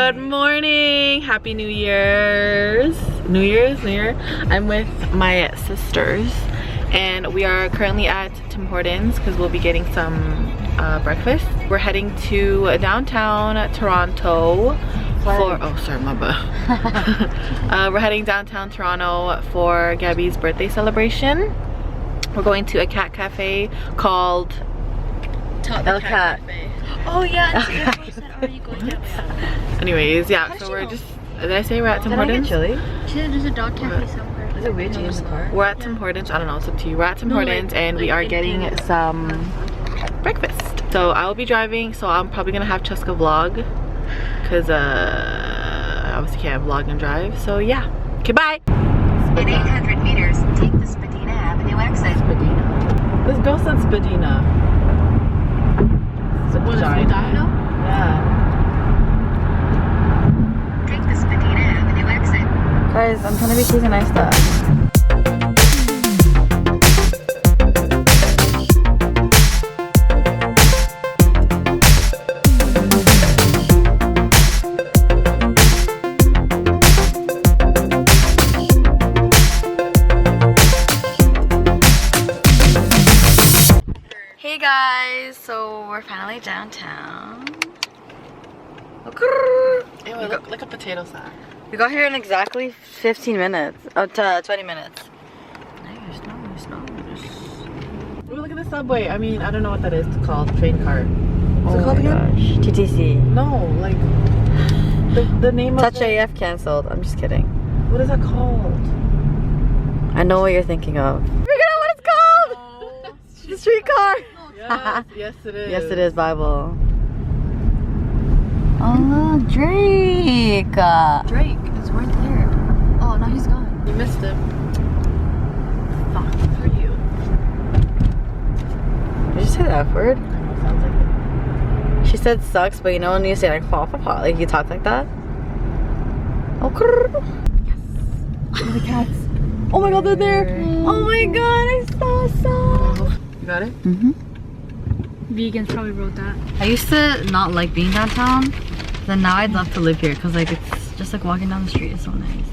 Good morning, happy New Year. I'm with my sisters and we are currently at Tim Hortons because we'll be getting some breakfast. We're heading to downtown Toronto for, oh sorry, my bad. We're heading downtown Toronto for Gabi's birthday celebration. We're going to a cat cafe called Tot the Cat Cafe. Oh yeah, are you going that way? Anyways, yeah, so we're just, did I say we're at Tim Hortons? Chili? There's a dog cafe somewhere. Is it weird to use the car? We're at Tim Hortons, I don't know, it's up to you. We're at Tim Hortons and we are getting some breakfast. So I will be driving, so I'm probably gonna have Cheska vlog because I obviously can't vlog and drive, so yeah. Okay, bye! In 800 meters, take the Spadina Avenue exit. Spadina. This girl said Spadina. What is it, Dino? Yeah. Take the Spadina Avenue exit. Guys, I'm trying to be taking nice stuff. Hey guys, so we're finally downtown. Ew, look like a potato sack. We got here in exactly 15 minutes. Oh, 20 minutes. Nice. Ooh, look at the subway. I mean, I don't know what that is called. Train car. What's it called again? Gosh. TTC. No, like the name Touch of the, AF cancelled. I'm just kidding. what is that called? I know what you're thinking of. Figure out what it's called! Oh, The streetcar! yes, yes it is. Yes, it is, Bible. Oh, Drake! Drake is right there. Oh, no, he's gone. You missed him. Fuck for you. Did you say the F word? Sounds like it. She said sucks, but you know when you say like fa fa fa, like you talk like that? Oh, crrr. Look at the cats. Oh my god, they're there! Oh my god, I saw some! You got it? Mm-hmm. Vegans probably wrote that. I used to not like being downtown, then now I'd love to live here because like it's just like walking down the street is so nice.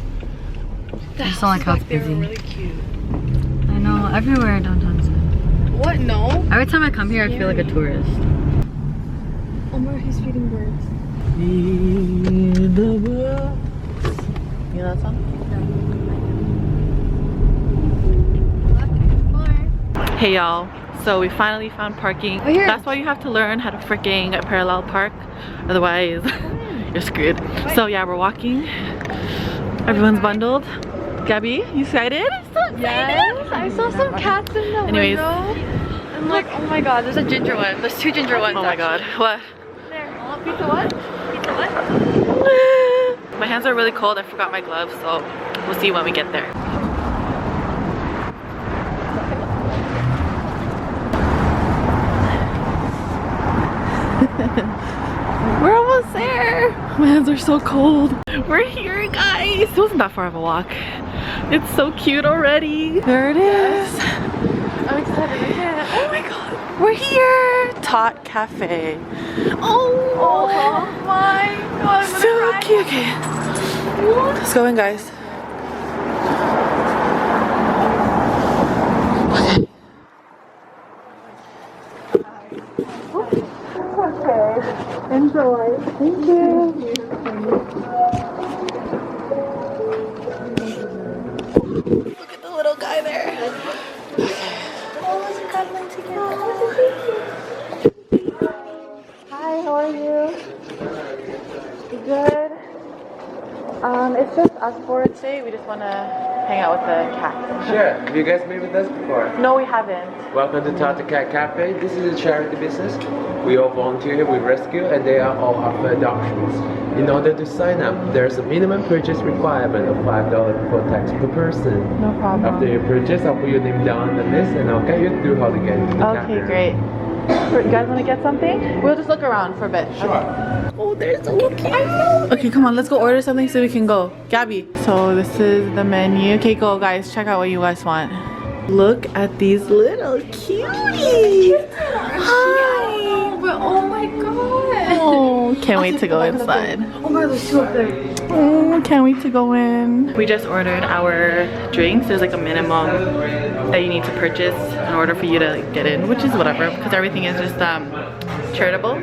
I just don't like how it's busy. Really cute. I know, everywhere downtown is good. What? No. Every time I come here, I feel like a tourist. Omar, he's feeding birds. Feed the birds. You know that song? Hey y'all, so we finally found parking. That's why you have to learn how to freaking parallel park, otherwise you're screwed. So yeah, we're walking. Everyone's bundled. Gabi, you excited? So excited! Yes, I saw some cats in the Anyways. window. I'm like, oh my god, there's a ginger one. There's two ginger ones. Oh my god, what? There. Oh, pizza what? Pizza what? My hands are really cold, I forgot my gloves, so we'll see when we get there. We're almost there. My hands are so cold. We're here, guys. It wasn't that far of a walk. It's so cute already. There it is. I'm excited. I can't. Oh my god. We're here. Tot Cafe. Oh my god. so cute. Okay. Let's go in, guys. Enjoy. Thank you. Look at the little guy there. Hi, how are you? Good. It's just us four today. We just want to hang out with the cats. Sure. Have you guys been with us before? No, we haven't. Welcome to Tot the Cat Cafe. This is a charity business. We all volunteer with rescue and they are all up for adoptions. In order to sign up, there's a minimum purchase requirement of $5 before tax per person. No problem. After you purchase, I'll put your name down on the list and I'll get you through how to get into the cafe. Okay, great. You guys want to get something? We'll just look around for a bit. Sure. Oh, they're so cute. Okay, come on, let's go order something so we can go. Gabi. So this is the menu. Okay, go guys, check out what you guys want. Look at these little cuties. Hi. But oh my god. Oh, Can't wait to go inside. Oh my god, there's two up there. Oh, can't wait to go in. We just ordered our drinks. There's like a minimum that you need to purchase in order for you to get in, which is whatever, because everything is just charitable.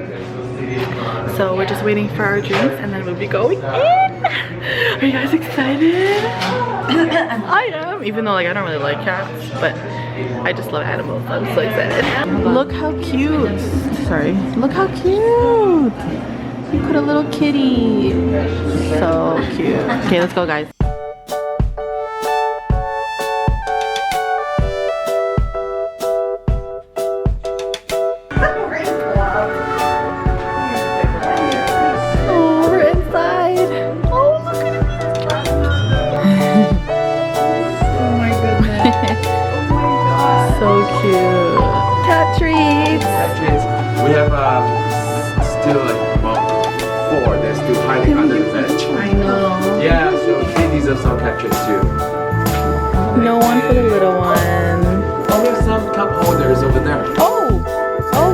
So we're just waiting for our drinks and then we'll be going in. Are you guys excited? I am, even though like I don't really like cats, but I just love animals, so I'm so excited. Look how cute. Sorry. Look how cute. You put a little kitty. So cute. Okay, let's go, guys. Oh, we're inside. Oh, look at it. Oh my goodness. So cute. Cat treats. We have still like about 4 that's still hiding under the bed. I know. Yeah, so they deserve some cat treats too. No one for the little one. Oh, we have some cup holders over there. Oh,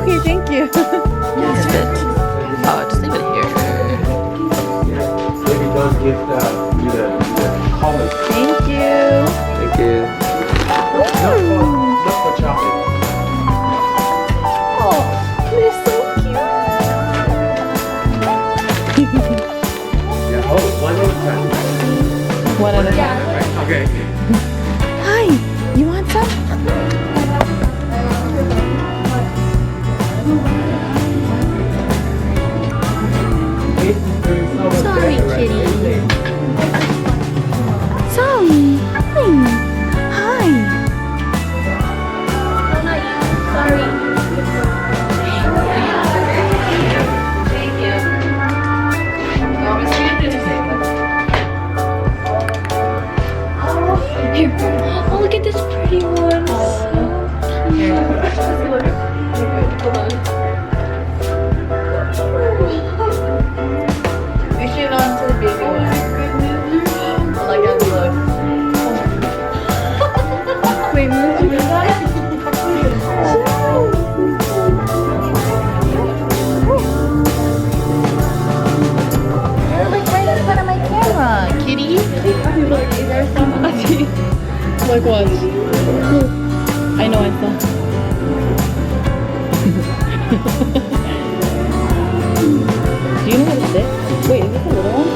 okay, thank you. Yes, fit. Oh, just leave it here. Maybe don't give the comment. Thank you. Thank you. Look for chocolate. Oh, they're so cute. Yeah, oh, one at a time. One at a time. Right, okay. Hi, you want some? Sorry, kitty. Sorry. Hi. No, not you. Sorry. Thank you. Here. Oh, look at this pretty one. So We should on to the baby one. I like how it looks. Wait, move your You're like right in front of my camera, kitty. Like what? I know, I saw. Do you know how to sit? Wait, is this a little one?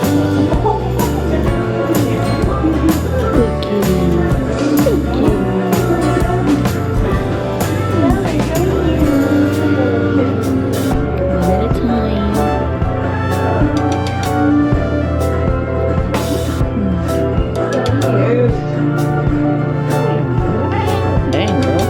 Good kitty. Good kitty. One at a time. Dang, girl.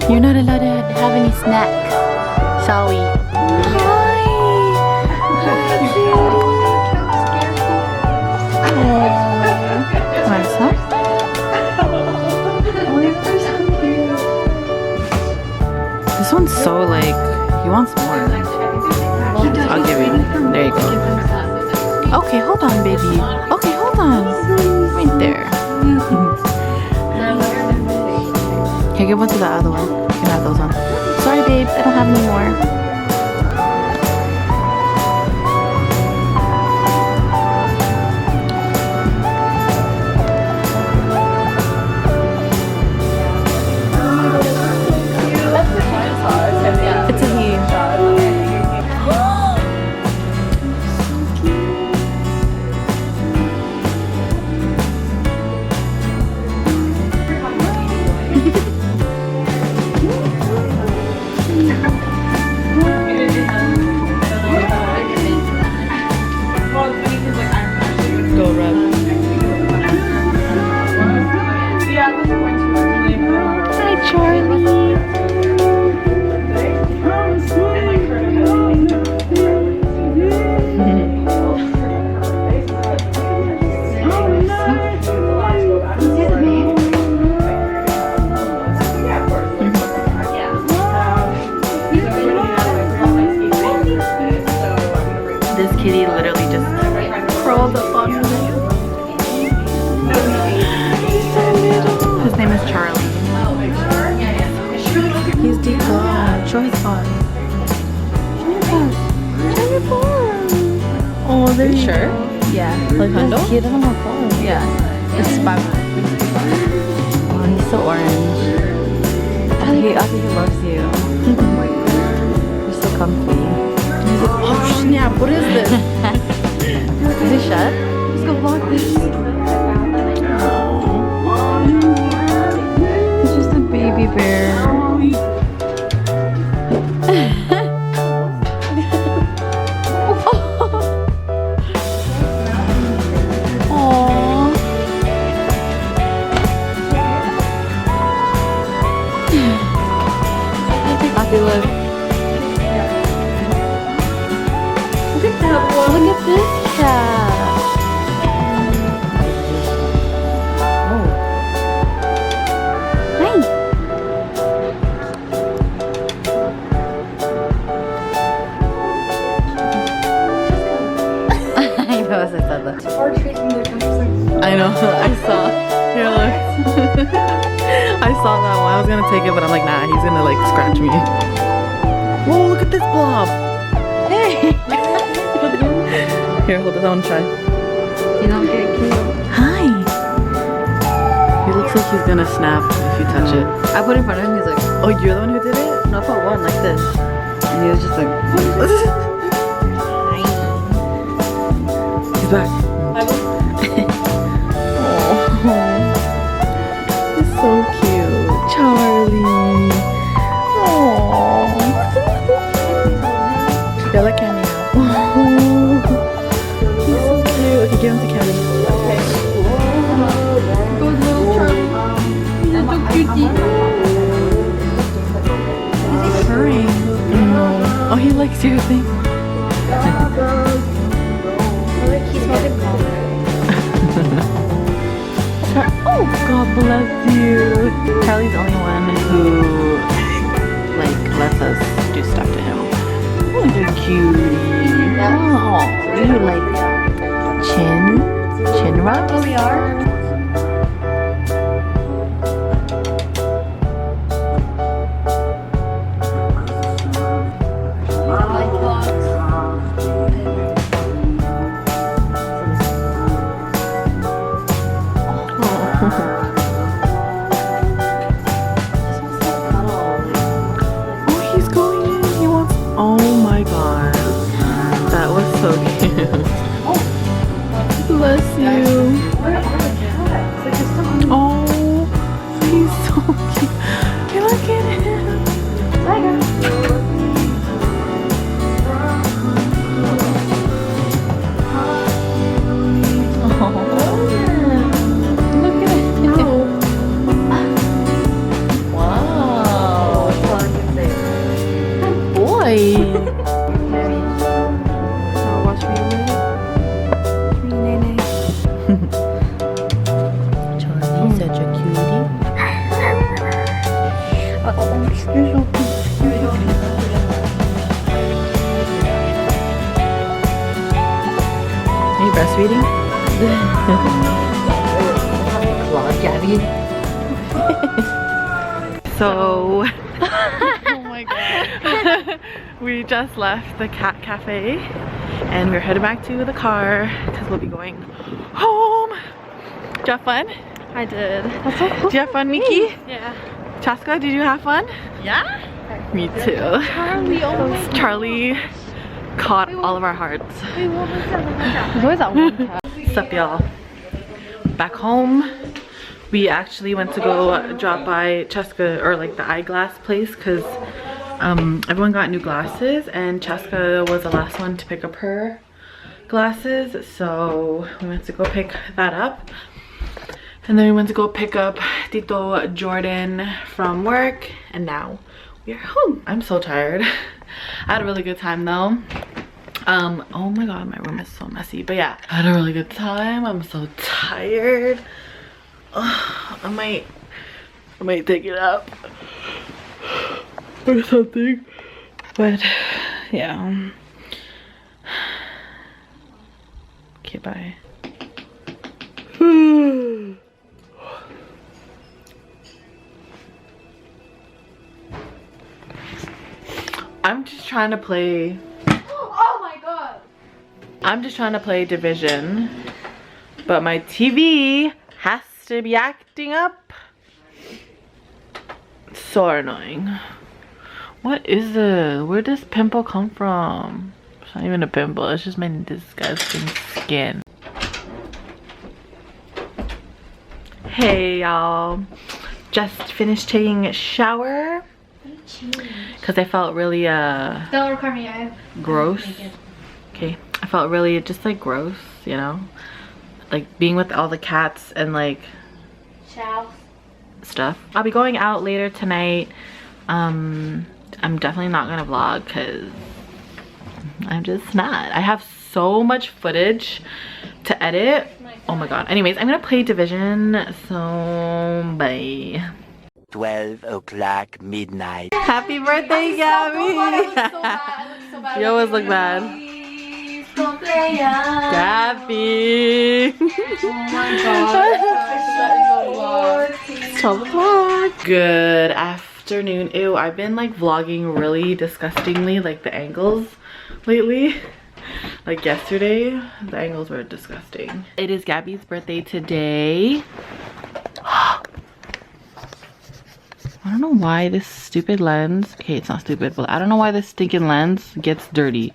You're not allowed to have any snacks, shall we? Hi! Hi, cutie! Want some? This one's so like, he wants more. I'll give you. There you go. Okay, hold on, baby. Okay, hold on. Right there. Here, give one to the other one. You can have those ones. Sorry, babes, I don't have any more. It's a he. there you sure? go. Yeah. Alejandro? He doesn't have clothes. Yeah. This is 5 minutes. Oh, he's so orange. I think he loves you. You're so comfy. Oh snap, what is this? Is it shut? Let's go vlog this. It's just a baby bear. Happy look. Look at that one. Look at this cat. Oh. Hi. I know as I said that. I know, I saw. Here, look. I saw that one. I was gonna take it, but I'm like, nah, he's gonna like scratch me. Whoa, look at this blob. Hey. Here, hold this. I wanna try. You don't get cute. Hi. He looks like he's gonna snap if you touch it. I put it in front of him. He's like, Oh, you're the one who did it? no, I put one like this, and he was just like, He's back. He's so cute. Charlie. Aww. They're like Cammy now. He's so cute. Okay, give him to Cammy. go little Charlie. That's so cutie. He's purring. Oh, he likes you, I think. Oh, God bless you. Charlie's the only one who like lets us do stuff to him. Oh, you're cutie. Oh, you like chin rubs? Oh, we are? Oh, he's going in. He wants. Oh my God, that was so cute. Bless you. Oh, he's so cute. Hey, look at him. Look at him. Wow. Boy. Watch me Charlie's such a cutie. Are you breastfeeding? Gabi. So, oh my God. We just left the cat cafe and we're headed back to the car because we'll be going home. Did you have fun? I did. Did you have fun, Nikki? Yeah. Chaska, did you have fun? Yeah? Me too. Charlie caught all of our hearts. There's always that one cat. What's up, y'all? Back home. We actually went to go drop by Chaska, or like the eyeglass place, because everyone got new glasses and Chaska was the last one to pick up her glasses, so we went to go pick that up. And then we went to go pick up Tito Jordan from work, and now we're home. I'm so tired. I had a really good time though. Oh my God, my room is so messy, but yeah, I had a really good time. I'm so tired. I might take it up or something, but yeah. Okay, bye. I'm just trying to play. Oh my God. I'm just trying to play Division, but my TV has to be acting up. So annoying. What is this? Where does pimple come from? It's not even a pimple, it's just my disgusting skin. Hey y'all, just finished taking a shower because I felt really Don't record me, I gross. Okay, I felt really just like gross, you know, like being with all the cats and like stuff. I'll be going out later tonight. I'm definitely not gonna vlog because I'm just not. I have so much footage to edit. Oh my god. Anyways, I'm gonna play Division, so bye. 12 o'clock midnight. Happy birthday, Gabi! You always look bad. Gabi! It's 12 o'clock. Good afternoon. Ew, I've been like vlogging really disgustingly, like the angles lately. Like yesterday, the angles were disgusting. It is Gabby's birthday today. I don't know why this stupid lens, okay, it's not stupid, but I don't know why this stinking lens gets dirty.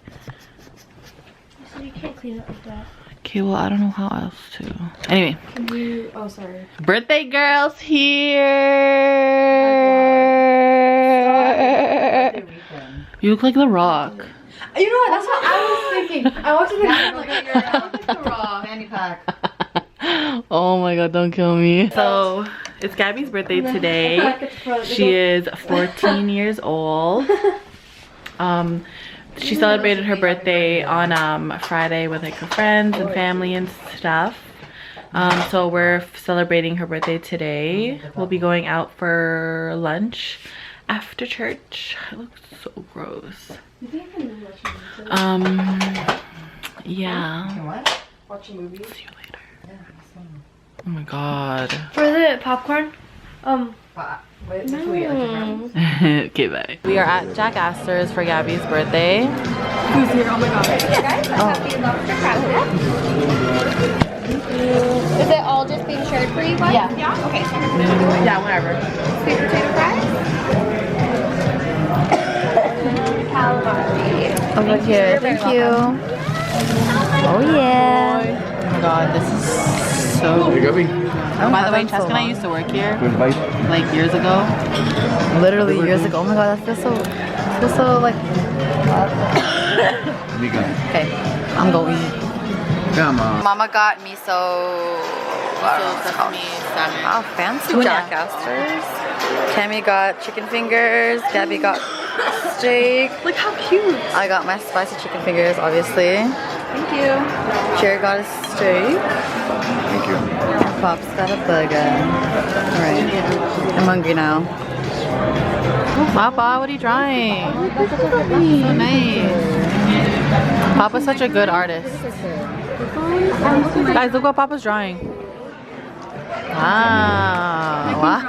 So you can't clean it like that. Okay, well, I don't know how else to. Anyway. Can you, oh sorry. Birthday girls here! You look like The Rock. You know what? That's what I was thinking. I want to think like you're like the raw fanny pack. Oh my god, don't kill me. So, it's Gabby's birthday today. She is 14 years old. She celebrated her birthday on Friday with like her friends and family and stuff. So we're celebrating her birthday today. We'll be going out for lunch after church. It looks so gross. Yeah. What? Watching movies? See you later. Oh my god. For the popcorn, Wait, no. Okay, bye. We are at Jack Astor's for Gabby's birthday. Who's here? Oh my god. is it all just being shared for you guys? Yeah. Yeah? Okay. Yeah, whatever. Sweet potato fries? Calamari. Over here. Thank you. Oh yeah. Oh my god, this is so Hey, Gabi. By the way, Cheska and I used to work here like years ago. Literally years ago. Oh my god, that feels so like. Okay, I'm going. Come on. Mama got me so. Sesame salmon. Wow, fancy Jack Astor's. Cammy got chicken fingers. Gabby got steak. Look how cute. I got my spicy chicken fingers, obviously. Thank you. Jared got a steak. Thank you. Pop's got a burger. Alright. I'm hungry now. Papa, what are you drawing? So nice. Papa's such a good artist. Guys, look what Papa's drawing. Wow. Wow.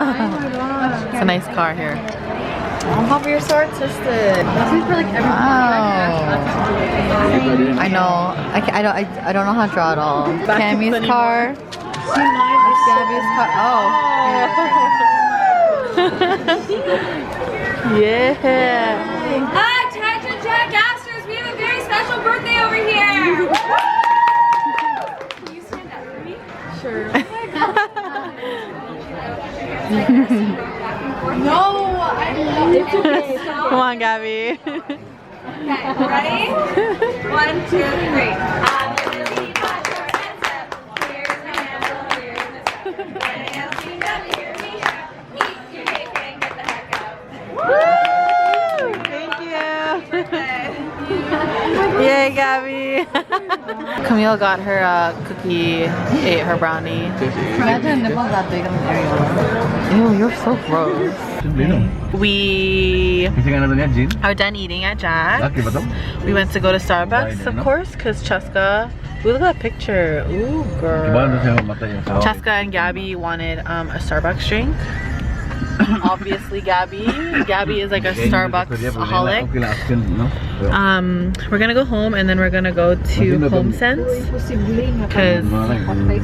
It's a nice car here. Oh, Papa, you're so artistic. Wow. I know. I don't know how to draw at all. Cammy's car. Gabby's car. Oh. Yeah. Attention Jack Astor's, we have a very special birthday over here! Can you stand up for me? Sure. No! Come on, Gabi. Okay, ready? 1, 2, 3. Yay, Gabi. Camille got her cookie, ate her brownie. Imagine nipples that big on the area. Ew, you're so gross. We are done eating at Jack's. We went to go to Starbucks, of course, because Cheska. Ooh, look at that picture. Ooh, girl. Cheska and Gabi wanted a Starbucks drink. obviously Gabi. Gabi is like a Starbucks-aholic. We're gonna go home and then we're gonna go to HomeSense. Because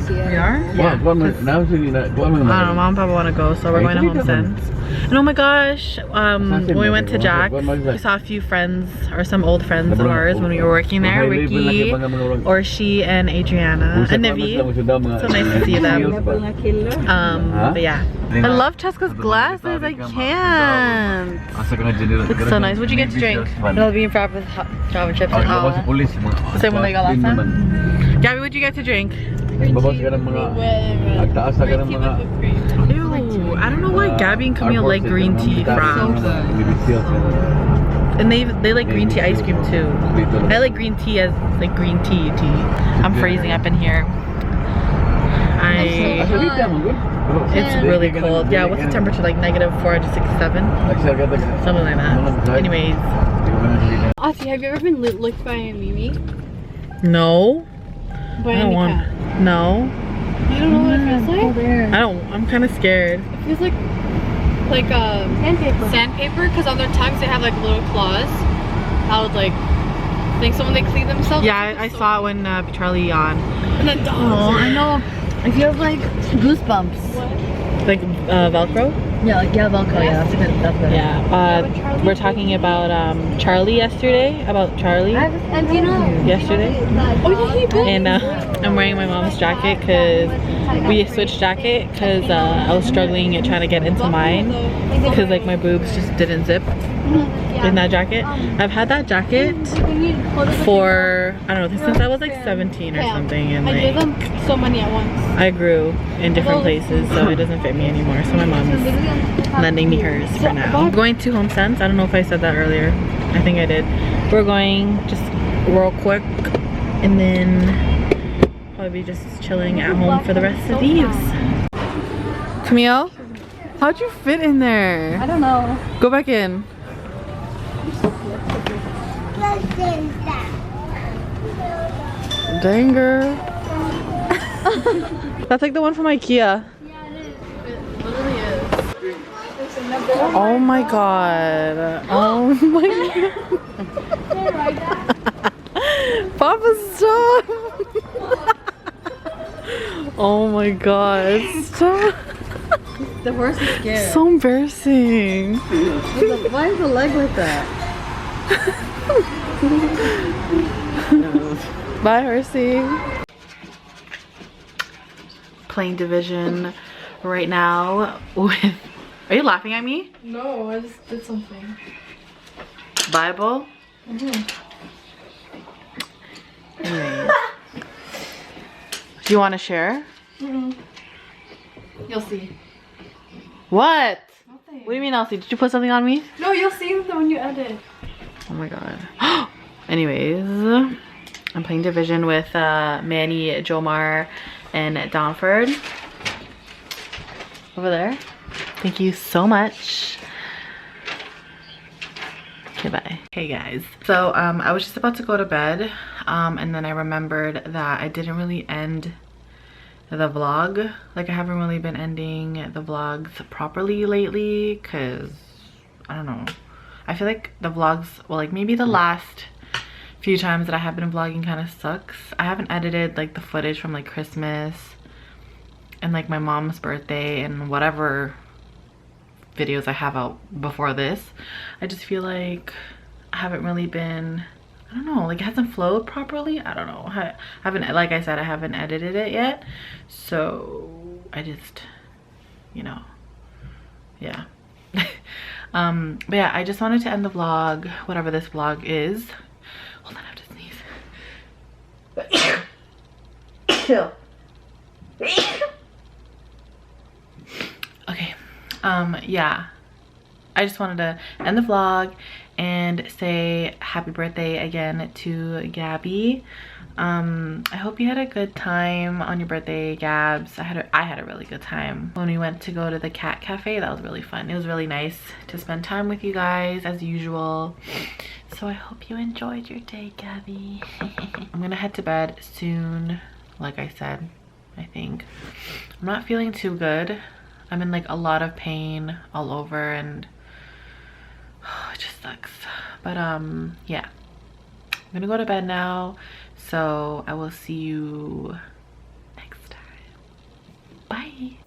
we are? Yeah. I don't know, Mom and Papa wanna go, so we're going to HomeSense. And oh my gosh, when we went to Jack, we saw a few friends, or some old friends of ours when we were working there. Ricky, Orshi, and Adriana, and Nivi. So nice to see them. But yeah. I love Cheska's glasses, I can't. Looks so nice. What'd you get to drink? It'll be wrapped with Java chips and the same one they got last time. Gabi, what'd you get to drink? Ew, I don't know why Gabi and Camille like green tea from. And they like green tea ice cream too. I like green tea as like green tea. I'm freezing up in here. It's really cold. Yeah, what's the temperature? Like -467? Something like that. Anyways. Aussie, have you ever been licked by a Mimi? No. By I don't want. No. You don't know what it feels like? I don't. I'm kind of scared. It feels like sandpaper, because on their tongues they have like little claws. I would like think someone they clean themselves. Yeah, I saw it when Charlie on. And then dogs. Oh, I know. It feels like goosebumps. What? Like Velcro? Yeah, like Velcro. Yeah, that's good. That's good. Yeah. We're talking about Charlie yesterday. About Charlie. Yesterday. Oh yeah, And I'm wearing my mom's jacket because we switched jacket because I was struggling at trying to get into mine because like my boobs just didn't zip in that jacket. I've had that jacket for I don't know since I was like 17 or something, and I did like them so many at once. I grew in different places, so it doesn't fit me anymore. So my mom is lending me hers for now. I'm going to HomeSense. I don't know if I said that earlier. I think I did. We're going just real quick and then probably just chilling at home for the rest of the eves. Camille, how'd you fit in there? I don't know. Go back in. Dang girl. That's like the one from IKEA. Yeah, it is. It literally is. Oh my god. Oh my god. Papa, stop. Oh my god. Stop. The horse is scared. So embarrassing. Why is the leg like that? Bye, horsey. Playing Division right now with... Are you laughing at me? No, I just did something. Bible? Anyways. Do you want to share? You'll see. What? Nothing. What do you mean, Elsie? Did you put something on me? No, you'll see when you edit. Oh my god. Anyways, I'm playing Division with Manny, Jomar, and Donford. Over there. Thank you so much. Okay, bye. Hey guys. So I was just about to go to bed and then I remembered that I didn't really end the vlog. Like I haven't really been ending the vlogs properly lately because I don't know. I feel like the vlogs, well, like maybe the last few times that I have been vlogging kind of sucks. I haven't edited like the footage from like Christmas and like my mom's birthday and whatever videos I have out before this. I just feel like I haven't really been, I don't know, like it hasn't flowed properly. I don't know. I haven't, like I said, I haven't edited it yet. So I just, you know, yeah. But yeah, I just wanted to end the vlog, whatever this vlog is. Hold on, I have to sneeze. Chill. Okay. Yeah. I just wanted to end the vlog and say happy birthday again to Gabi. I hope you had a good time on your birthday, Gabs. I had a really good time when we went to go to the cat cafe. That was really fun. It was really nice to spend time with you guys as usual. So I hope you enjoyed your day, Gabi. I'm gonna head to bed soon, like I said. I think I'm not feeling too good. I'm in like a lot of pain all over, and it just sucks. But yeah, I'm gonna go to bed now, so I will see you next time. Bye.